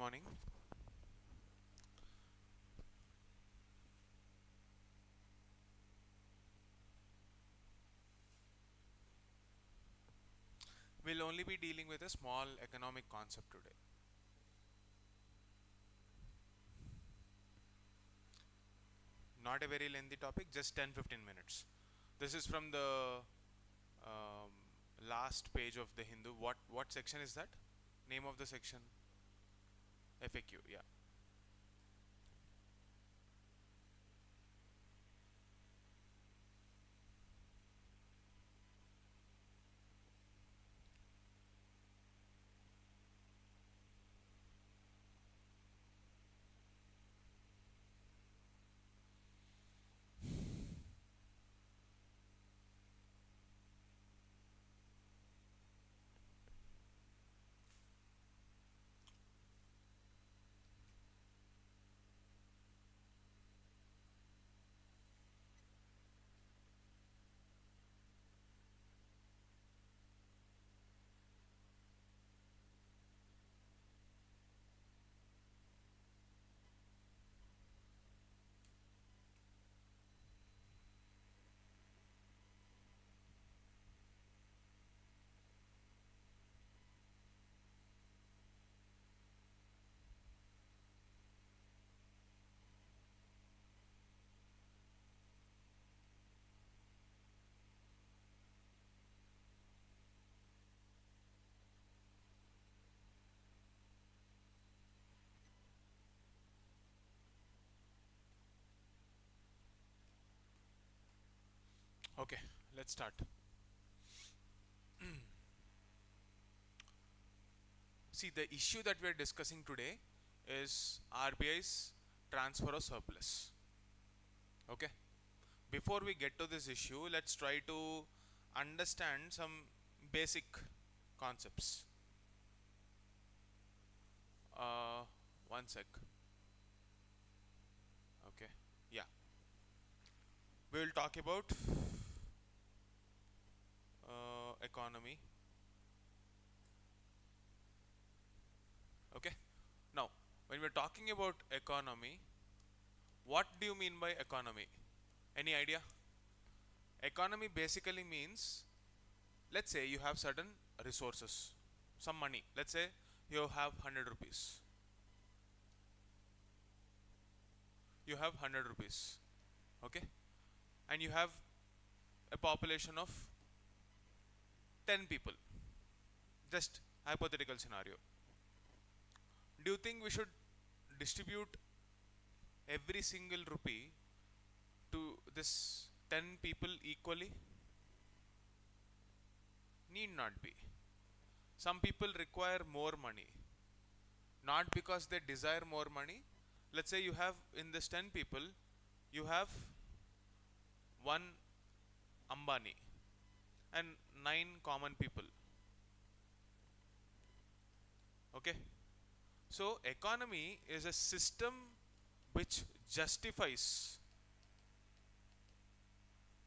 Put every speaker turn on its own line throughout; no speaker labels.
morning. We'll only be dealing with a small economic concept today. Not a very lengthy topic, just 10-15 minutes. This is from the um, last page of the Hindu. What section is that? Name of the section? FAQ, yeah. Okay, let's start. See, the issue that we are discussing today is RBI's transfer of surplus. Okay. Before we get to this issue, let's try to understand some basic concepts. One sec. Okay, yeah. We will talk about economy. Okay. Now, when we're talking about economy, what do you mean by economy? Any idea? Economy basically means, let's say you have certain resources, some money. Let's say you have 100 rupees. You have 100 rupees. Okay. And you have a population of 10 people. Just hypothetical scenario. Do you think we should distribute every single rupee to this 10 people equally? Need not be. Some people require more money, not because they desire more money. Let's say you have, in this 10 people, you have one Ambani and 9 common people. Okay. So economy is a system which justifies.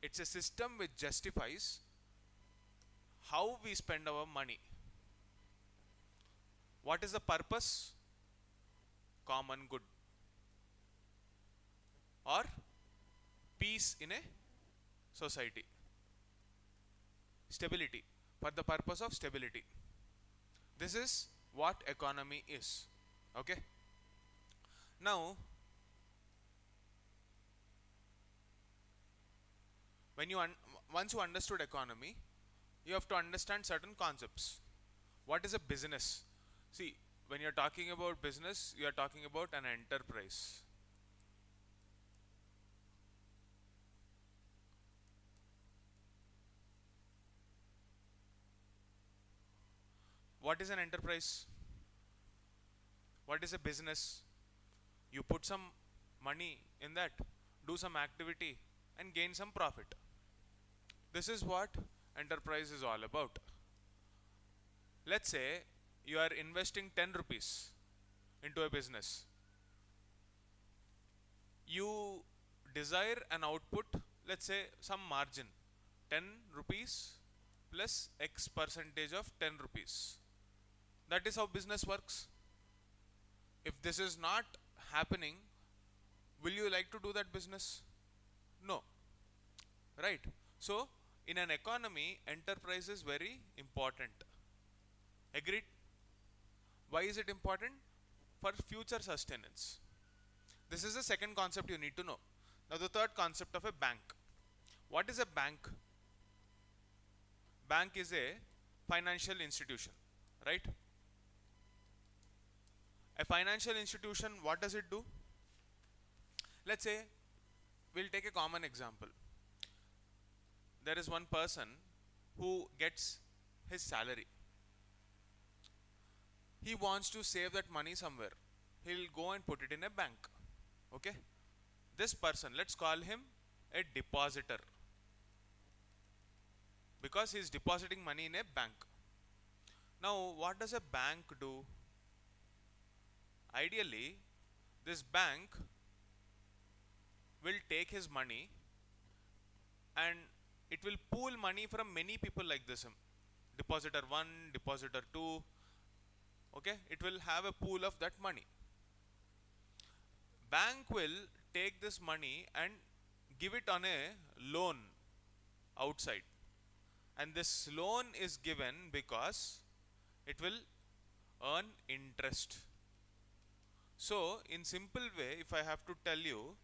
It's a system which justifies how we spend our money. What is the purpose? Common good or peace in a society. Stability, for the purpose of stability. This is what economy is. Okay. Now, when you once you understood economy, you have to understand certain concepts. What is a business? See, when you're talking about business, you are talking about an enterprise. What is an enterprise? What is a business? You put some money in that, do some activity and gain some profit. This is what enterprise is all about. Let's say you are investing 10 rupees into a business. You desire an output, let's say some margin, 10 rupees plus X percentage of 10 rupees. That is how business works. If this is not happening, will you like to do that business? No. Right? So, in an economy, enterprise is very important. Agreed? Why is it important? For future sustenance. This is the second concept you need to know. Now, the third concept of a bank. What is a bank? Bank is a financial institution, right? A financial institution, what does it do? Let's say, we'll take a common example. There is one person who gets his salary. He wants to save that money somewhere. He'll go and put it in a bank. Okay? This person, let's call him a depositor, because he is depositing money in a bank. Now, what does a bank do? Ideally, this bank will take his money and it will pool money from many people like this. Depositor 1, depositor 2. Okay, it will have a pool of that money. Bank will take this money and give it on a loan outside. And this loan is given because it will earn interest. So, in simple way, if I have to tell you,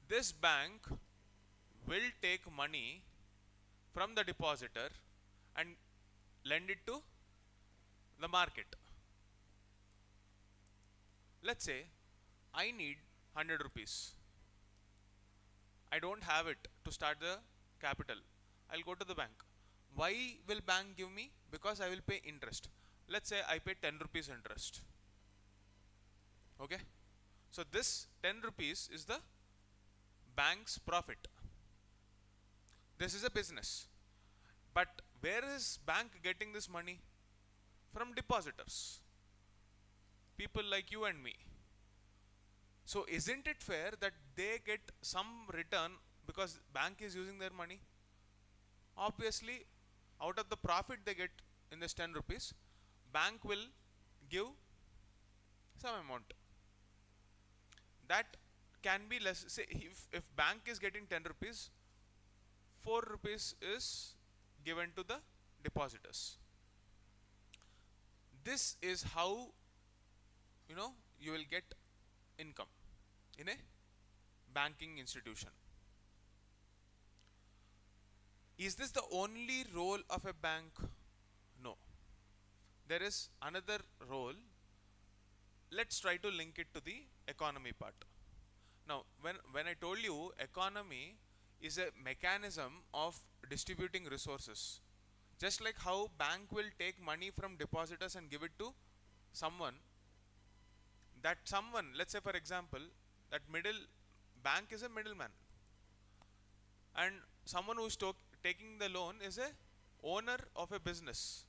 this bank will take money from the depositor and lend it to the market. Let's say I need 100 rupees. I don't have it to start the capital. I'll go to the bank. Why will bank give me? Because I will pay interest. Let's say I pay 10 rupees interest. Okay? So this 10 rupees is the bank's profit. This is a business. But where is bank getting this money? From depositors. People like you and me. So isn't it fair that they get some return because bank is using their money? Obviously, out of the profit they get in this 10 rupees, bank will give some amount. That can be less. Say if bank is getting 10 rupees, 4 rupees is given to the depositors. This is how you will get income in a banking institution. Is this the only role of a bank? No. There is another role. Let's try to link it to the economy part. Now, when I told you economy is a mechanism of distributing resources, just like how bank will take money from depositors and give it to someone, that someone, let's say for example, that bank is a middleman, and someone who is taking the loan is a owner of a business.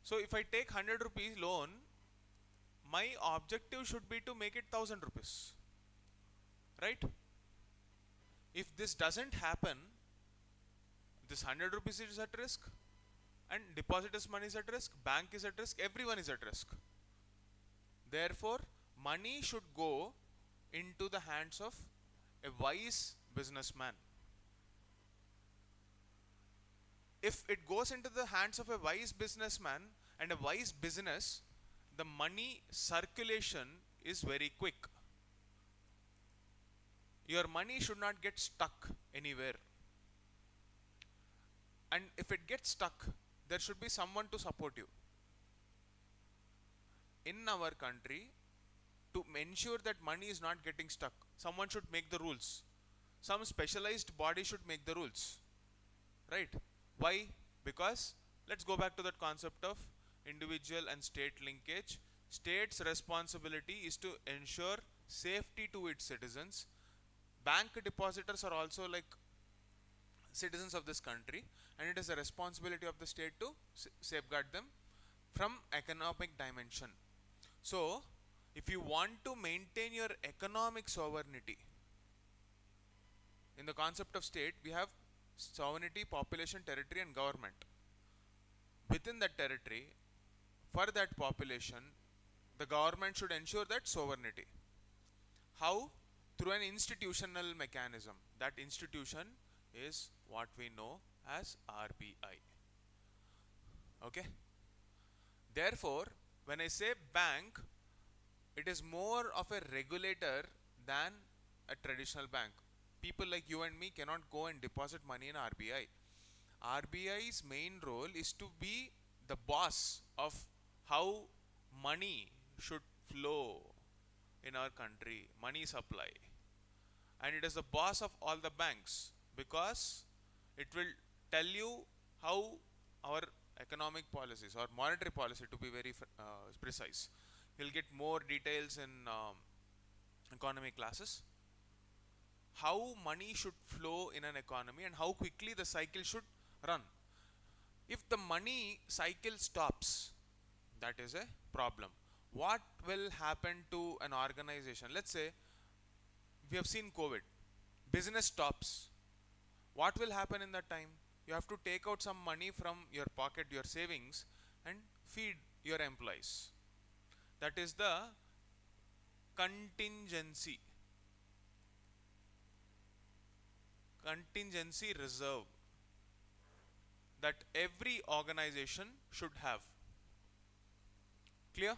So if I take 100 rupees loan, my objective should be to make it 1000 rupees, right? If this doesn't happen, this 100 rupees is at risk, and depositors' money is at risk, bank is at risk, everyone is at risk. Therefore, money should go into the hands of a wise businessman. If it goes into the hands of a wise businessman and a wise business, the money circulation is very quick. Your money should not get stuck anywhere. And if it gets stuck, there should be someone to support you. In our country, to ensure that money is not getting stuck, someone should make the rules. Some specialized body should make the rules. Right? Why? Because, let's go back to that concept of individual and state linkage. State's responsibility is to ensure safety to its citizens. Bank depositors are also like citizens of this country, and it is a responsibility of the state to safeguard them from economic dimension. So, if you want to maintain your economic sovereignty, in the concept of state, we have sovereignty, population, territory and government. Within that territory, for that population, the government should ensure that sovereignty. How? Through an institutional mechanism. That institution is what we know as RBI. Okay? Therefore, when I say bank, it is more of a regulator than a traditional bank. People like you and me cannot go and deposit money in RBI. RBI's main role is to be the boss of how money should flow in our country, money supply. And it is the boss of all the banks because it will tell you how our economic policies or monetary policy, to be very precise. You'll get more details in economic classes. How money should flow in an economy and how quickly the cycle should run. If the money cycle stops, that is a problem. What will happen to an organization? Let's say we have seen COVID. Business stops. What will happen in that time? You have to take out some money from your pocket, your savings, and feed your employees. That is the contingency. Contingency reserve that every organization should have. Clear?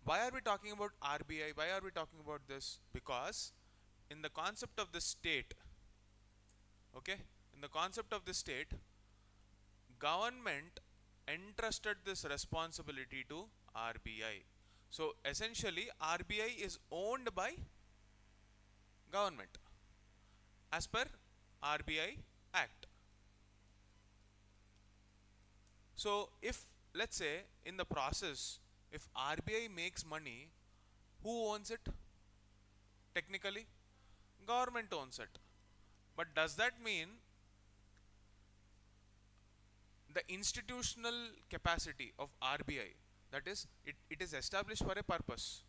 Why are we talking about RBI? Why are we talking about this? Because in the concept of the state, okay, in the concept of the state, government entrusted this responsibility to RBI. So essentially, RBI is owned by government as per RBI Act. So if, let's say, in the process, if RBI makes money, who owns it? Technically, government owns it. But does that mean the institutional capacity of RBI, that is, it is established for a purpose.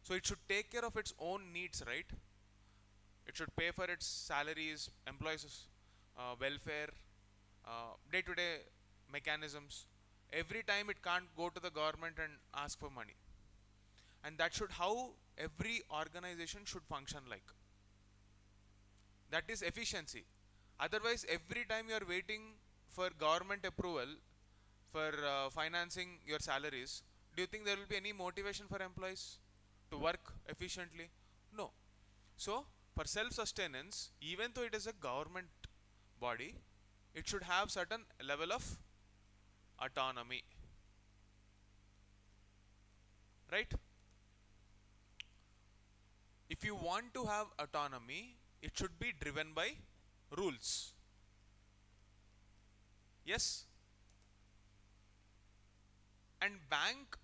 So it should take care of its own needs, right? It should pay for its salaries, employees' welfare, day-to-day mechanisms. Every time it can't go to the government and ask for money. And that should how every organization should function like. That is efficiency. Otherwise, every time you are waiting for government approval for financing your salaries, do you think there will be any motivation for employees to work efficiently? No. So, for self-sustenance, even though it is a government body, it should have certain level of autonomy. Right? If you want to have autonomy, it should be driven by rules. Yes? And bank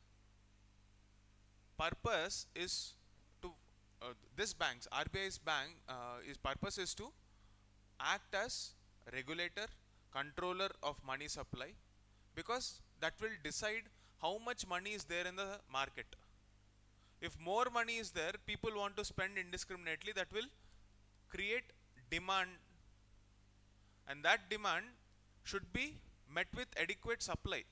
purpose is to, this bank's, RBI's bank, its purpose is to act as regulator, controller of money supply, because that will decide how much money is there in the market. If more money is there, people want to spend indiscriminately, that will create demand, and that demand should be met with adequate supply.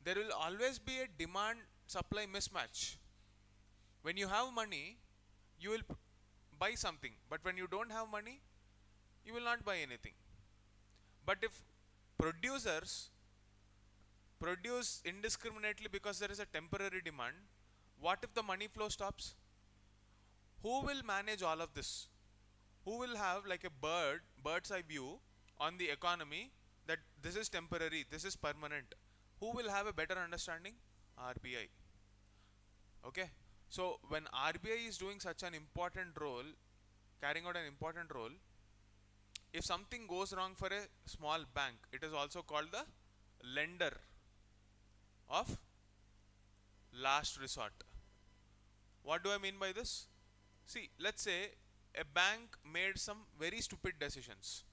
There will always be a demand supply mismatch. When you have money, you will buy something, but when you don't have money, you will not buy anything. But if producers produce indiscriminately because there is a temporary demand, what if the money flow stops? Who will manage all of this? Who will have like a bird's eye view on the economy that this is temporary, this is permanent? Who will have a better understanding? RBI. Okay. So when RBI is doing such an important role, carrying out an important role, if something goes wrong for a small bank, it is also called the lender of last resort. What do I mean by this? See, let's say a bank made some very stupid decisions.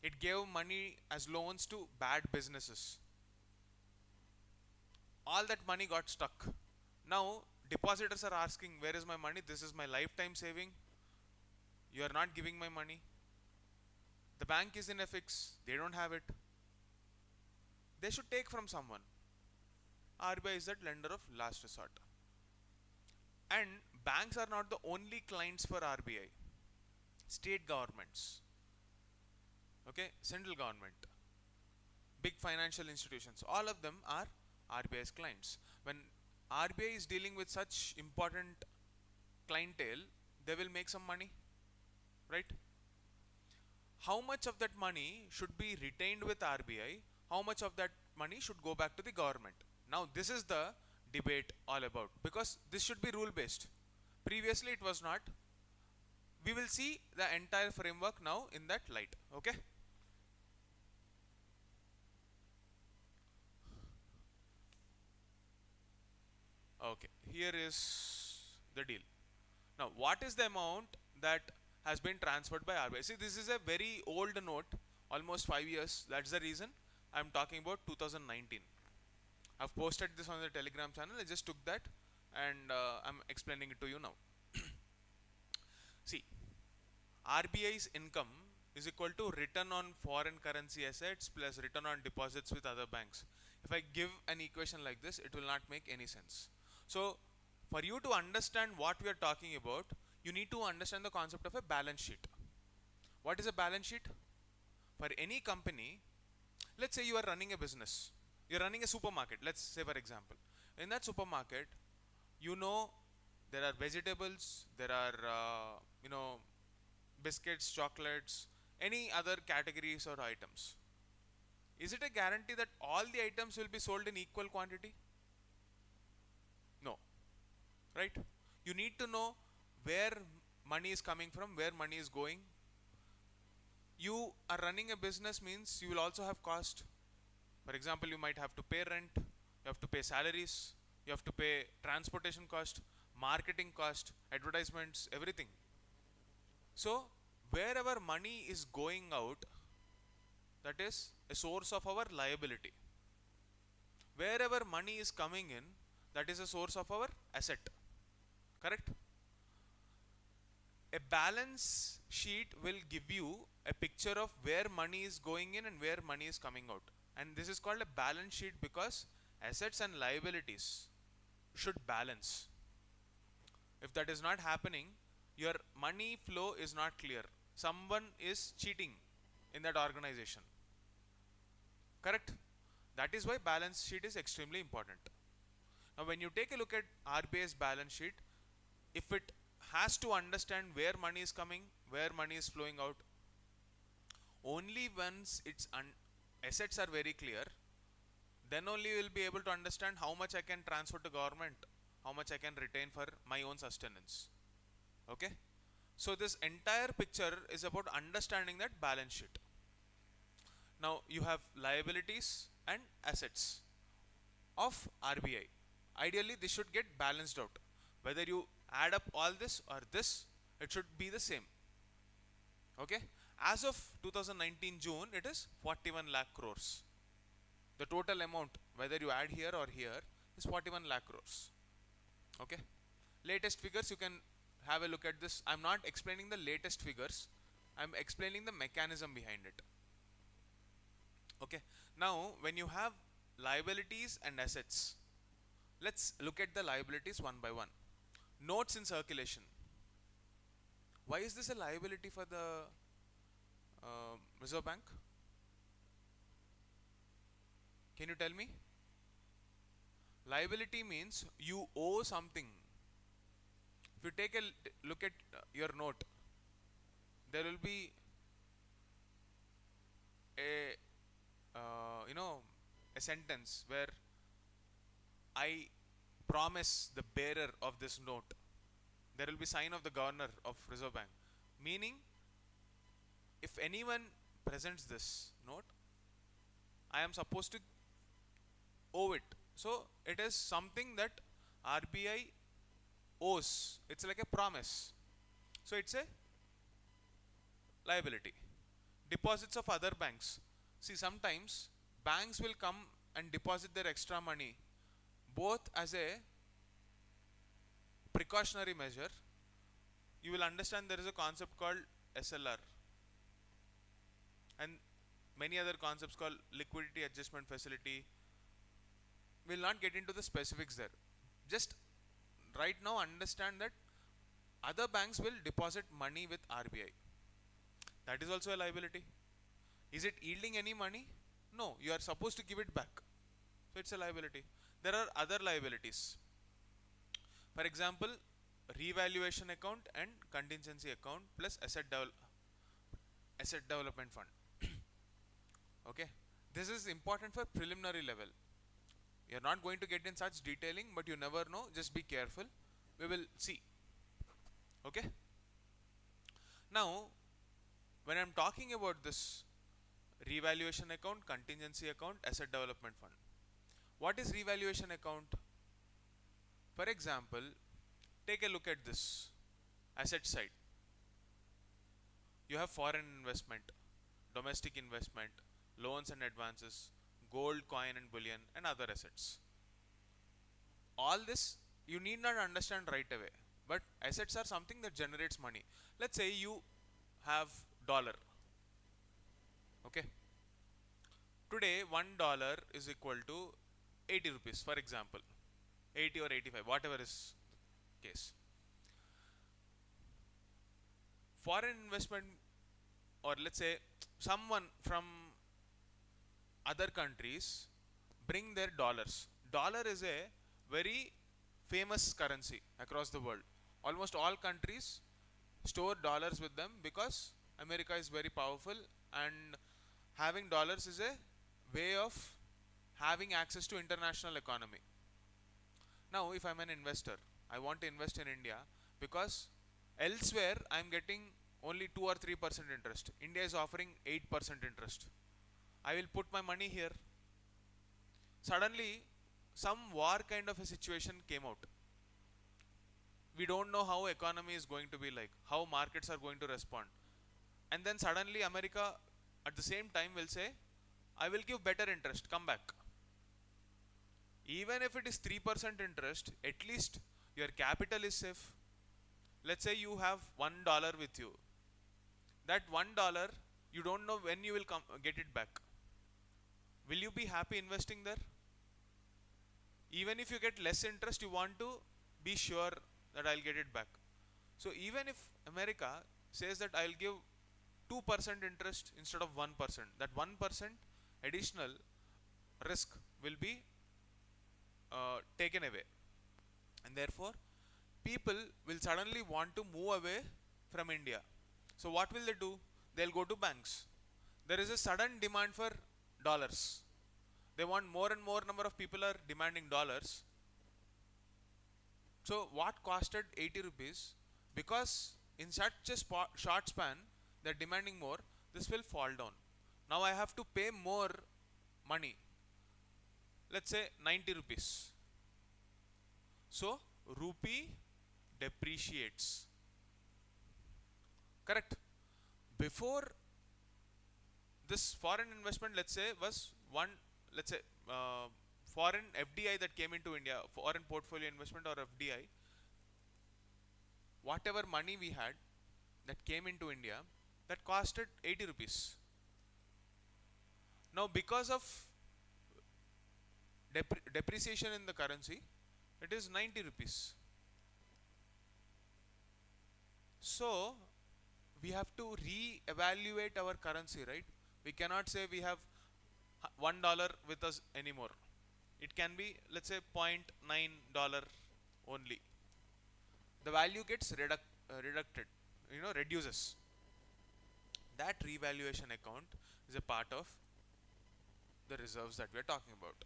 It gave money as loans to bad businesses. All that money got stuck. Now depositors are asking, where is my money? This is my lifetime saving. You are not giving my money. The bank is in a fix, they don't have it. They should take from someone. RBI is that lender of last resort. And banks are not the only clients for RBI. State governments, okay, central government, big financial institutions, all of them are RBI's clients. When RBI is dealing with such important clientele, they will make some money, right? How much of that money should be retained with RBI? How much of that money should go back to the government? Now this is the debate all about, because this should be rule based. Previously it was not. We will see the entire framework now in that light, okay? Okay, here is the deal. Now, what is the amount that has been transferred by RBI? See, this is a very old note, almost 5 years. That's the reason I'm talking about 2019. I've posted this on the Telegram channel. I just took that and I'm explaining it to you now. See, RBI's income is equal to return on foreign currency assets plus return on deposits with other banks. If I give an equation like this, it will not make any sense. So, for you to understand what we are talking about, you need to understand the concept of a balance sheet. What is a balance sheet? For any company, let's say you are running a business. You are running a supermarket, let's say for example. In that supermarket, you know there are vegetables, there are biscuits, chocolates, any other categories or items. Is it a guarantee that all the items will be sold in equal quantity? No, right? You need to know where money is coming from, where money is going. You are running a business means you will also have cost. For example, you might have to pay rent, you have to pay salaries, you have to pay transportation cost, marketing cost, advertisements, everything. So, wherever money is going out, that is a source of our liability. Wherever money is coming in, that is a source of our asset. Correct? A balance sheet will give you a picture of where money is going in and where money is coming out. And this is called a balance sheet because assets and liabilities should balance. If that is not happening, your money flow is not clear. Someone is cheating in that organization. Correct? That is why balance sheet is extremely important. Now when you take a look at RBI's balance sheet, if it has to understand where money is coming, where money is flowing out, only once its assets are very clear, then only you will be able to understand how much I can transfer to government, how much I can retain for my own sustenance. Okay? So this entire picture is about understanding that balance sheet. Now you have liabilities and assets of RBI. Ideally this should get balanced out. Whether you add up all this or this, it should be the same. Okay? As of 2019 June, it is 41 lakh crores. The total amount, whether you add here or here, is 41 lakh crores. Okay? Latest figures, you can have a look at this. I'm not explaining the latest figures. I'm explaining the mechanism behind it. Okay? Now, when you have liabilities and assets, let's look at the liabilities one by one. Notes in circulation. Why is this a liability for the Reserve Bank? Can you tell me? Liability means you owe something. If you take a look at your note, there will be a a sentence where I promise the bearer of this note. There will be sign of the governor of Reserve Bank. Meaning, if anyone presents this note, I am supposed to owe it. So it is something that RBI owes. It's like a promise. So it's a liability. Deposits of other banks. See, sometimes banks will come and deposit their extra money both as a precautionary measure. You will understand there is a concept called SLR. and many other concepts called liquidity adjustment facility. We'll not get into the specifics there. Just right now understand that other banks will deposit money with RBI. That is also a liability. Is it yielding any money? No, you are supposed to give it back. So it's a liability. There are other liabilities. For example, revaluation account and contingency account plus asset development fund. Okay, this is important for preliminary level. You are not going to get in such detailing, but you never know. Just be careful. We will see. Okay. Now, when I am talking about this revaluation account, contingency account, asset development fund, what is revaluation account? For example, take a look at this asset side. You have foreign investment, domestic investment, loans and advances, gold, coin and bullion, and other assets. All this you need not understand right away, but assets are something that generates money. Let's say you have dollar. Okay. Today $1 is equal to 80 rupees, for example. 80 or 85, whatever is case. Foreign investment, or let's say someone from other countries bring their dollars. Dollar is a very famous currency across the world. Almost all countries store dollars with them because America is very powerful, and having dollars is a way of having access to international economy. Now if I'm an investor, I want to invest in India because elsewhere I'm getting only 2 or 3% interest. India is offering 8% interest. I will put my money here. Suddenly some war kind of a situation came out. We don't know how economy is going to be like, how markets are going to respond. And then suddenly America at the same time will say, I will give better interest, come back. Even if it is 3% interest, at least your capital is safe. Let's say you have $1 with you. That $1, you don't know when you will get it back. Will you be happy investing there? Even if you get less interest, you want to be sure that I'll get it back. So even if America says that I'll give 2% interest instead of 1%, that 1% additional risk will be taken away, and therefore people will suddenly want to move away from India. So what will they do? They'll go to banks. There is a sudden demand for dollars. They want more and more number of people are demanding dollars. So what costed 80 rupees, because in such a short span they're demanding more, this will fall down. Now I have to pay more money, let's say 90 rupees. So rupee depreciates. Correct? Before this foreign investment, let's say, was one, let's say foreign FDI that came into India, foreign portfolio investment or FDI, whatever money we had that came into India, that costed 80 rupees. Now because of depreciation in the currency, it is 90 rupees. So we have to re-evaluate our currency, right? We cannot say we have $1 with us anymore. It can be, let's say, $0.9 only. The value gets reducted, reduces. That revaluation account is a part of the reserves that we are talking about.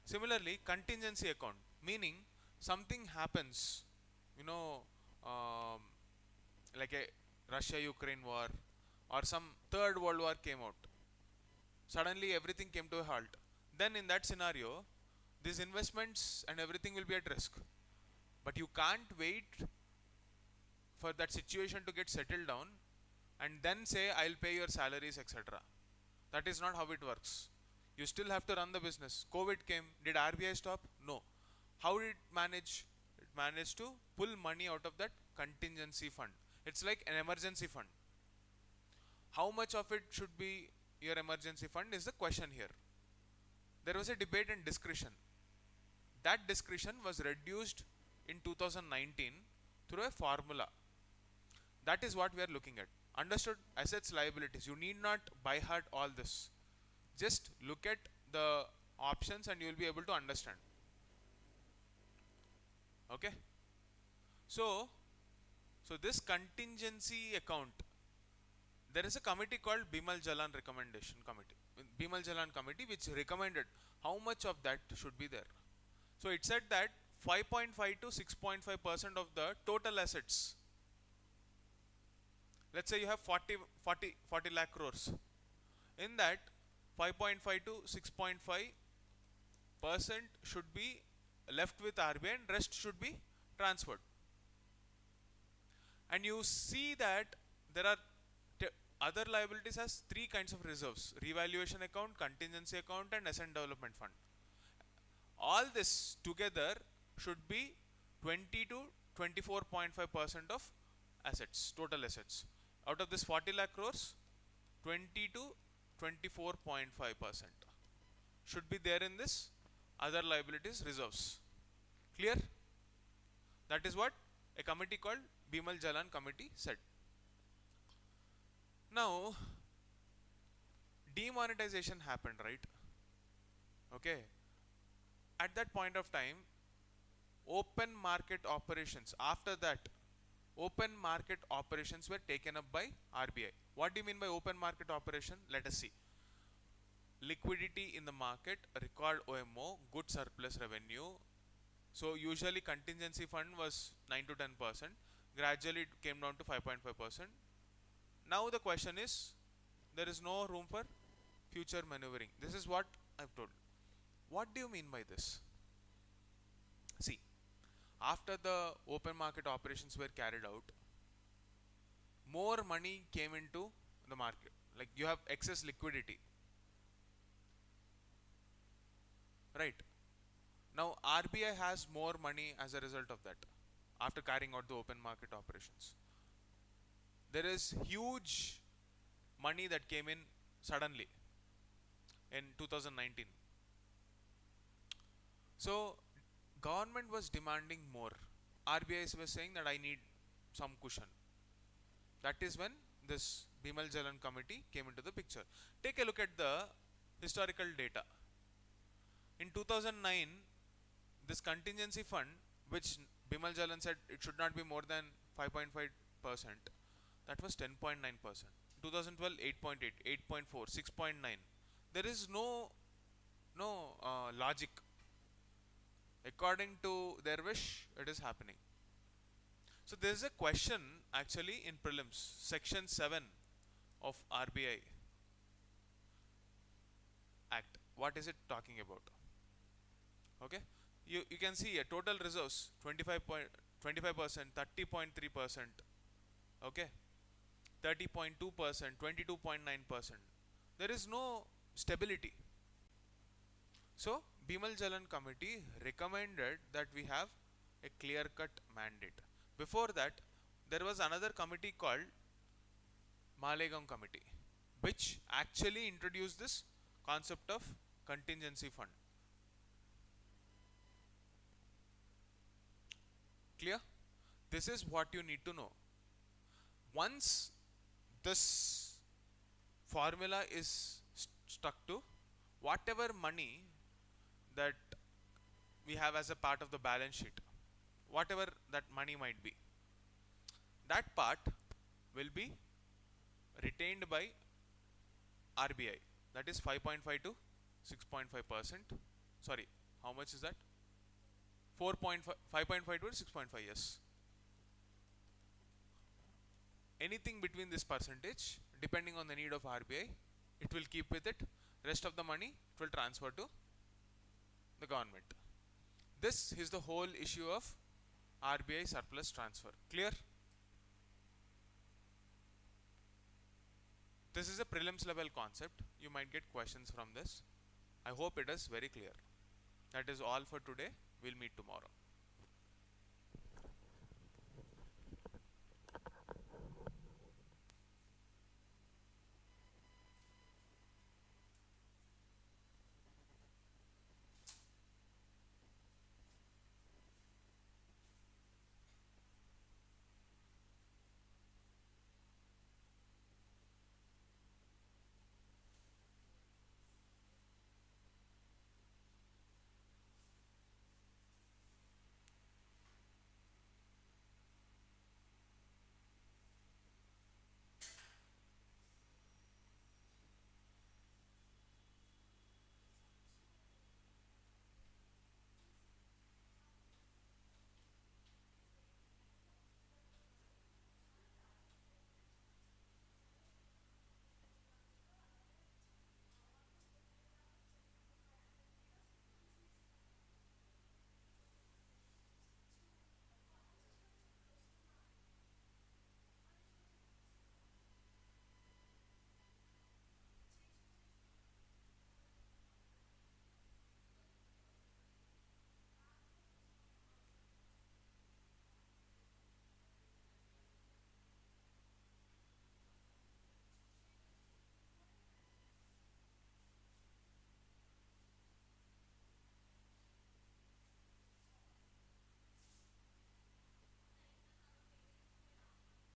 Similarly, contingency account, meaning something happens, like a Russia-Ukraine war or some third world war came out. Suddenly everything came to a halt. Then in that scenario, these investments and everything will be at risk. But you can't wait for that situation to get settled down and then say, I'll pay your salaries, etc. That is not how it works. You still have to run the business. COVID came. Did RBI stop? No. How did it manage? It managed to pull money out of that contingency fund. It's like an emergency fund. How much of it should be your emergency fund is the question here. There was a debate and discussion. That discussion was reduced in 2019 through a formula. That is what we are looking at. Understood? Assets, liabilities. You need not by heart all this. Just look at the options and you will be able to understand. Okay? So this contingency account, there is a committee called Bimal Jalan Recommendation Committee. Bimal Jalan Committee which recommended how much of that should be there. So it said that 5.5 to 6.5% of the total assets. Let's say you have 40 lakh crores. In that 5.5 to 6.5% should be left with RBI and rest should be transferred. And you see that there are other liabilities has three kinds of reserves: revaluation account, contingency account and asset development fund. All this together should be 20 to 24.5% of assets, total assets. Out of this 40 lakh crores, 20 to 24.5% should be there in this other liabilities reserves. Clear? That is what a committee called Bimal Jalan Committee said. Now, demonetization happened, right? Okay. At that point of time, open market operations, after that, open market operations were taken up by RBI. What do you mean by open market operation? Let us see. Liquidity in the market, record OMO, good surplus revenue. So usually contingency fund was 9 to 10%. Gradually it came down to 5.5%. Now the question is, there is no room for future maneuvering. This is what I've told. What do you mean by this? See, after the open market operations were carried out, more money came into the market. Like you have excess liquidity. Right. Now RBI has more money as a result of that after carrying out the open market operations. There is huge money that came in suddenly in 2019. So government was demanding more. RBI was saying that I need some cushion. That is when this Bimal Jalan Committee came into the picture. Take a look at the historical data. In 2009, this contingency fund, which Bimal Jalan said it should not be more than 5.5%, that was 10.9%. 2012, 8.8, 8.4, 6.9. There is no logic. According to their wish, it is happening. So there is a question actually in prelims, section 7 of RBI Act. What is it talking about? Okay, you can see a total reserves 25%, 30.3%, okay, 30.2%, 22.9%. There is no stability. So Bimal Jalan Committee recommended that we have a clear-cut mandate. Before that, there was another committee called Malegaon Committee, which actually introduced this concept of contingency fund. Clear? This is what you need to know. Once this formula is stuck to, whatever money that we have as a part of the balance sheet, whatever that money might be, that part will be retained by RBI. That is 5.5 to 6.5%. Sorry, how much is that? 5.5 to 6.5, yes. Anything between this percentage, depending on the need of RBI, it will keep with it. Rest of the money, it will transfer to the government. This is the whole issue of RBI surplus transfer. Clear? This is a prelims level concept. You might get questions from this. I hope it is very clear. That is all for today. We'll meet tomorrow.